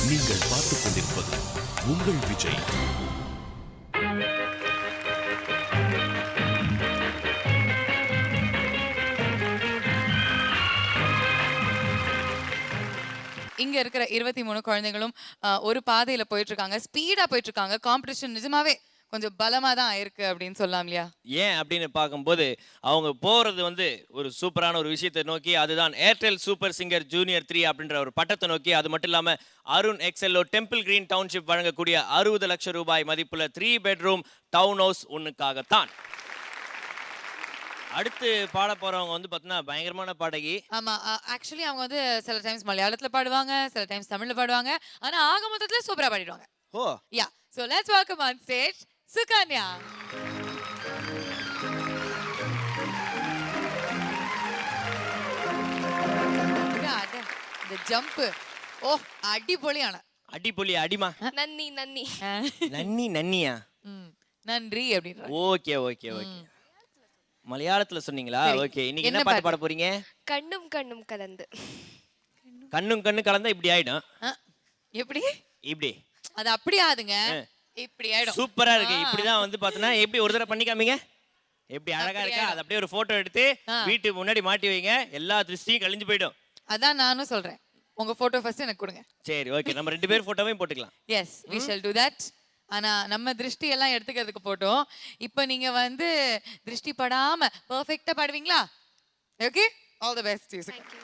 நீங்கள் பார்த்துக் கொண்டிருப்பது உங்கள் விஜய். இங்க இருக்கிற 23 குழந்தைகளும் ஒரு பாதையில போயிட்டு இருக்காங்க, ஸ்பீடா போயிட்டு இருக்காங்க. காம்படிஷன் நிஜமாவே கொஞ்சம் பலமா தான் இருக்கு அப்படின்னு சொல்லலாம் இல்லையா? ஏன் அப்படின்னு பார்க்கும்போது அவங்க போறது வந்து ஒரு சூப்பரான ஒரு விஷயத்தை நோக்கி, அதுதான் ஏர்டெல் சூப்பர் சிங்கர் ஜூனியர் 3 அப்படின்ற ஒரு பட்டத்தை நோக்கி. அது மட்டும் இல்லாம அருண் எக்ஸெல்லோ டெம்பிள் கிரீன் டவுன்ஷிப் வழங்கக்கூடிய 60 லட்சம் ரூபாய் மதிப்புள்ள 3 பெட்ரூம் டவுன் ஹவுஸ் ஒன்னுக்காகத்தான். அடுத்து பாட போறவங்க வந்து பார்த்தீங்கன்னா பயங்கரமான பாடகி. ஆமா, ஆக்சுவலி அவங்க வந்து சில டைம்ஸ் மலையாளத்துல பாடுவாங்க, சில டைம்ஸ் தமிழ்ல பாடுவாங்க. ஆனா ஆக மொத்தத்துல சூப்பரா பாடிடுவாங்க. ஓ யா, so let's welcome on stage Sukanya. இந்த ஜம்ப் ஓ அடிபொலியான அடிபொலி அடிமா நன்னி நன்னி நன்னி நன்னியா நன்றி அப்படின்ற. ஓகே ஓகே ஓகே, மலையாளத்துல சொன்னீங்களா? ஓகே, இன்னைக்கு என்ன பாட்டு பாட போறீங்க? கண்ணும் கண்ணும் கலந்து. கண்ணும் கண்ணு கலந்தா இப்படி ஆயிடும். எப்படி? இப்படி அது அப்படி ஆகுதுங்க, இப்படி ஆயிடும். சூப்பரா இருக்கு. இப்படிதான் வந்து பாத்தீங்கன்னா எப்படி ஒரு தடவை பண்ணி காமிங்க. எப்படி அழகா இருக்கா? அது அப்படியே ஒரு போட்டோ எடுத்து வீட்டுக்கு முன்னாடி மாட்டி வைங்க, எல்லா திருஷ்டியும் கழிஞ்சு போயிடும். அதான் நானும் சொல்றேன், உங்க போட்டோ ஃபர்ஸ்ட் எனக்கு கொடுங்க. சரி ஓகே, நம்ம 2 பேர் போட்டோவையும் போட்டுக்கலாம். Yes, we shall do that. ஆனா நம்ம திருஷ்டி எல்லாம் எடுத்துக்கிறதுக்கு போட்டோம். இப்போ நீங்க வந்து திருஷ்டி படாம பெர்ஃபெக்ட்டா பாடுவீங்களா? Okay, all the best. Thank you.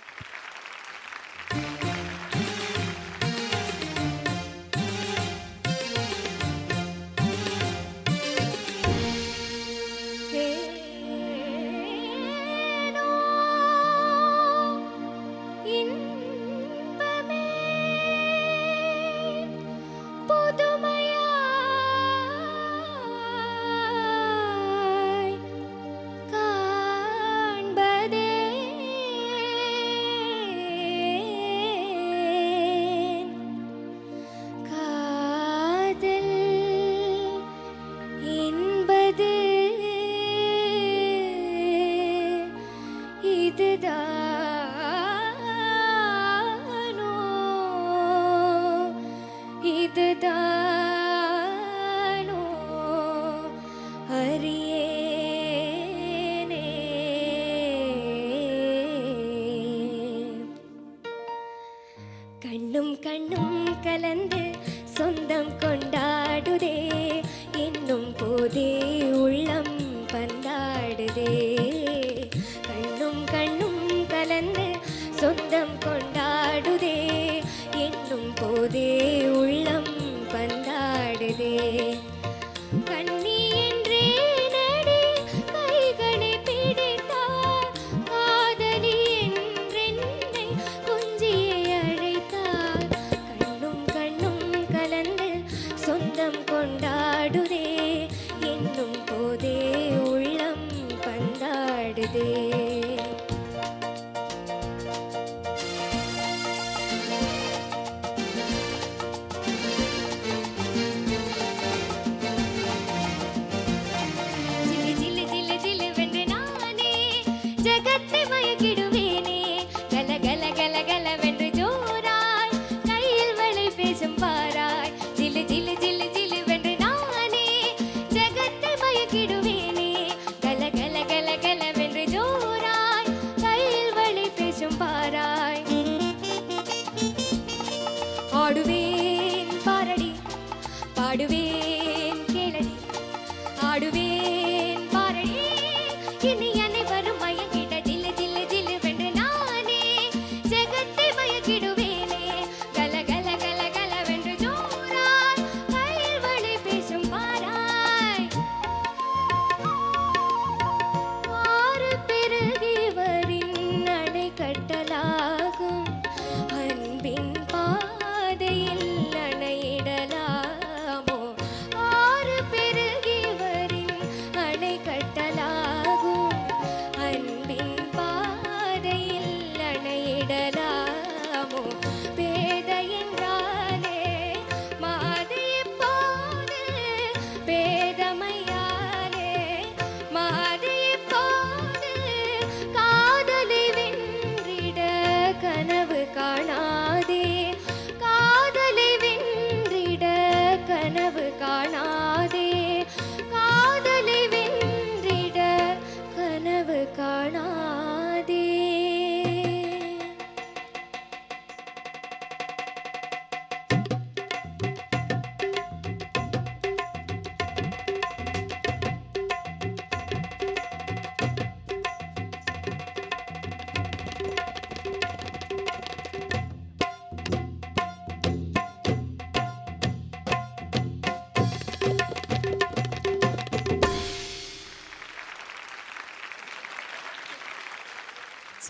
கண்ணும் கண்ணும் கலந்து சொந்தம் கொண்டாடுதே, என்னும் போதே உள்ளம் பந்தாடுதே. கண்ணும் கண்ணும் கலந்து சொந்தம் கொண்டாடுதே, என்னும் போதே உள்ளம் பந்தாடுதே. கண்ணி என்றே நடி கைகளை பிடித்தார், காதலி என்றென்னை கொஞ்சியை அழைத்தார். கண்ணும் கண்ணும் கலந்து சொந்தம் கொண்டாடுதே, என்னும் போதே உள்ளம் பந்தாடுதே. ஆடுவேன் பாரடி, பாடுவேன் கேளடி, ஆடுவேன் பாரடி, இனி அனைவரும் மயங்கிட ஜில்லு ஜில்லு ஜில்லு வென்று நானே ஜெகத்தை மயக்கிடுவேனே. கல கல கல கல வென்று ஜோராய் கையில் வழி பேசும் பாராய். ஆறு பிறகிவரின் அணை கட்டலாகும், அன்பின் பாதையில் அணையிடலாமோ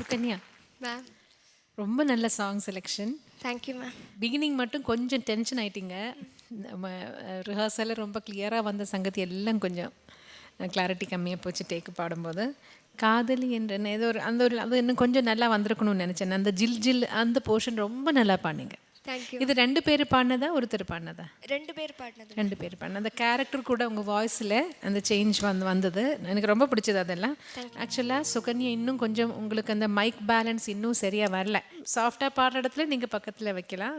சுகன்யா, மேம் ரொம்ப நல்ல song selection. Thank you ma'am. Beginning மட்டும் கொஞ்சம் டென்ஷன் ஆயிட்டீங்க. ரிஹர்சலில் ரொம்ப கிளியராக வந்த சங்கதி எல்லாம் கொஞ்சம் கிளாரிட்டி கம்மியாக போச்சு டேக்கு பாடும்போது. காதலி என்ற ஏதோ ஒரு அது இன்னும் கொஞ்சம் நல்லா வந்திருக்கணும்னு நினச்சேன். அந்த ஜில் ஜில் அந்த போர்ஷன் ரொம்ப நல்லா பாடினீங்க. தேங்க்யூ. இது 2 பேர் பாடினதா ஒருத்தர் பாடினதா? 2 பேர் பாடினது. 2 பேர் பாடின அந்த கேரக்டர் கூட உங்கள் வாய்ஸில் அந்த சேஞ்ச் வந்தது எனக்கு ரொம்ப பிடிச்சது. அதெல்லாம் ஆக்சுவலாக சுகன்யா இன்னும் கொஞ்சம் உங்களுக்கு அந்த மைக் பேலன்ஸ் இன்னும் சரியாக வரல. சாஃப்டாக பாடுற இடத்துல நீங்கள் பக்கத்தில் வைக்கலாம்.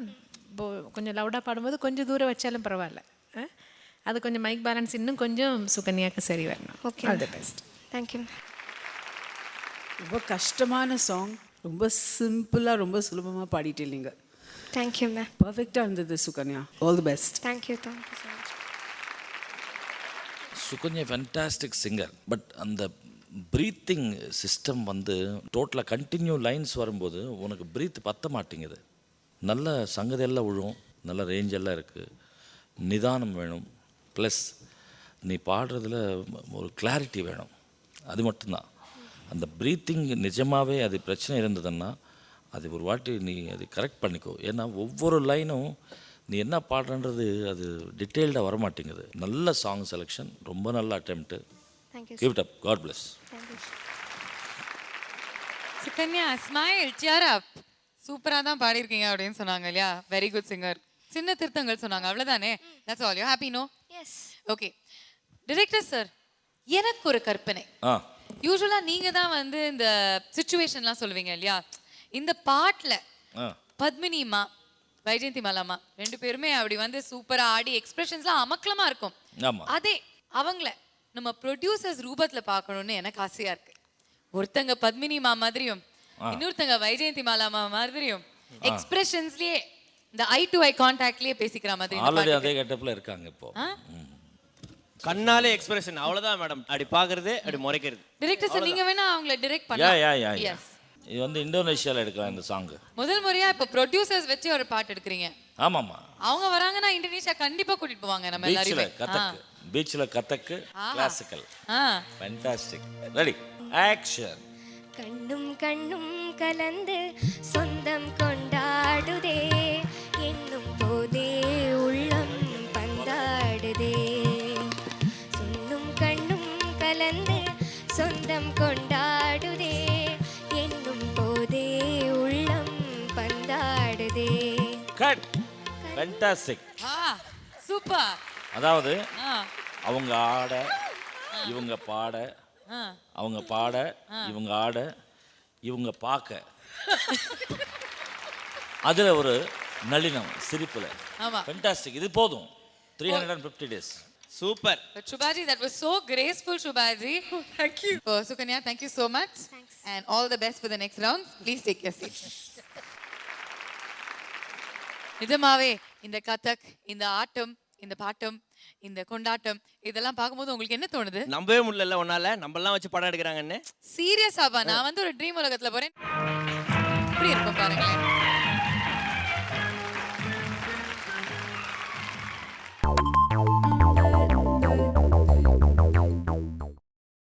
கொஞ்சம் லவுடாக பாடும்போது கொஞ்சம் தூரம் வச்சாலும் பரவாயில்ல. அது கொஞ்சம் மைக் பேலன்ஸ் இன்னும் கொஞ்சம் சுகன்யாவுக்கு சரி வரணும். Okay, all the best. Thank you. ரொம்ப கஷ்டமான சாங், ரொம்ப சிம்பிளாக ரொம்ப சுலபமாக பாடிட்டு இல்லைங்க. Thank you ma'am. பர்ஃபெக்டாக இருந்தது Sukanya. All the best. Thank you so much. Sukanya fantastic singer. But அந்த ப்ரீத்திங் சிஸ்டம் வந்து டோட்டலாக கண்டினியூ லைன்ஸ் வரும்போது உனக்கு ப்ரீத் பத்த மாட்டேங்குது. நல்ல சங்கதியெல்லாம் விழும், நல்ல ரேஞ்ச் எல்லாம் இருக்குது, நிதானம் வேணும், ப்ளஸ் நீ பாடுறதுல ஒரு கிளாரிட்டி வேணும். அது மட்டும்தான். அந்த ப்ரீத்திங் நிஜமாகவே அது பிரச்சனை இருந்ததுன்னா அது ஒரு வாட்டி நீ அது கரெக்ட் பண்ணிக்கோ. ஏன்னா ஒவ்வொரு லைனும் நீ என்ன பாடுறன்றது அது டீட்டெயில்டாக வரமாட்டேங்குது. நல்ல சாங் செலெக்ஷன், ரொம்ப நல்ல attempt. Thank you. Give it up. God bless. Thank you. Sukanya smile cheer up. சூப்பரா தான் பாடியிருக்கீங்க அப்படின்னு சொன்னாங்க இல்லையா? Very good singer. சின்ன திருத்தங்கள் சொன்னாங்க, அவ்வளவுதானே? That's all. You happy no? Yes. Okay director sir, எனக்கு ஒரு கற்பனை. யூசுவலா நீங்க தான் வந்து இந்த சிச்சுவேஷன்லாம் சொல்லுவீங்க இல்லையா? இந்த பாட்டுல பத்மினிமா வைஜெயந்தி மாலாமா 2 பேருமே அப்படி வந்து சூப்பரா ஆடி எக்ஸ்பிரஷன்ஸ்லாம் அமக்கலமா இருக்கும். அதே அவங்கள நம்ம ப்ரொடியூசர்ஸ் ரூபத்துல பார்க்கணும்னு எனக்கு ஆசையா இருக்கு. ஒருத்தங்க பத்மினிமா மாதிரியும் இன்னொருத்தங்க வைஜெயந்தி மாலாமா மாதிரியும் எக்ஸ்பிரஷன்ஸ்லயே இந்த ஐ டு ஐ கான்டாக்ட்லயே பேசிக்கிற மாதிரி ஆல்ரெடி அதே கெட்டப்ல இருக்காங்க இப்போ. கண்ணாலே எக்ஸ்பிரஷன் அவ்வளவுதான் மேடம். அப்படி பாக்குறது, அப்படி முறைக்கிறது. டைரக்டர் சார், நீங்க வேணா அவங்கள டைரக்ட் பண்ணலாம். எஸ், இது வந்து இந்தோனேஷியாவில் எடுக்கலாம் இந்த சாங். முதல் முறையா இப்ப ப்ரொடியூசர்ஸ் வச்சு ஒரு பாட்டு எடுக்கிறீங்க. ஆமாம்மா. அவங்க வராங்கன்னா இந்தோனேஷியா கண்டிப்பா கூட்டிட்டு போவாங்க நம்ம எல்லாரையும். பீச்ல கதக்கு கிளாசிக்கல். ஃபேண்டாஸ்டிக். Ready, action. கண்ணும் கண்ணும் கலந்து சொந்தம் கொண்டாடுதே, என்னும் போதே உள்ளம் பந்தாடுதே. சொன்னும் கண்ணும் கலந்து சொந்தம் கொண்டாடுதே, என்னும் போதே உள்ளம் பந்தாடுதே. கட். ஃபேண்டாஸ்டிக். சூப்பர். அதாவது அவங்க ஆட, இவங்க பாட, அவங்க பாட, இவங்க ஆட, இவங்க பார்க்க, அதுல ஒரு நளினம் சிரிப்புல. ஃபேண்டாஸ்டிக். இது போதும். 350 days. Super. But Shubhaji, that was so graceful, Shubhaji. Thank you. Oh, Sukanya, thank you so much. Thanks. And all the best for the next round. Please take your seat. நிஜமாவே இந்த கதக், இந்த ஆட்டம், இந்த bottom, இந்த கொண்டாட்டம் இதெல்லாம் பார்க்கும்போது உங்களுக்கு என்ன தோணுது? நம்பவே முடியல ஒன்னால, நம்மலாம் வச்சு படம் எடுக்கிறாங்கன்னு. சீரியஸாப்பா, நான் வந்து ஒரு ட்ரீம் உலகத்துல போறேன். இப்படி இருக்கும் பாருங்களேன்.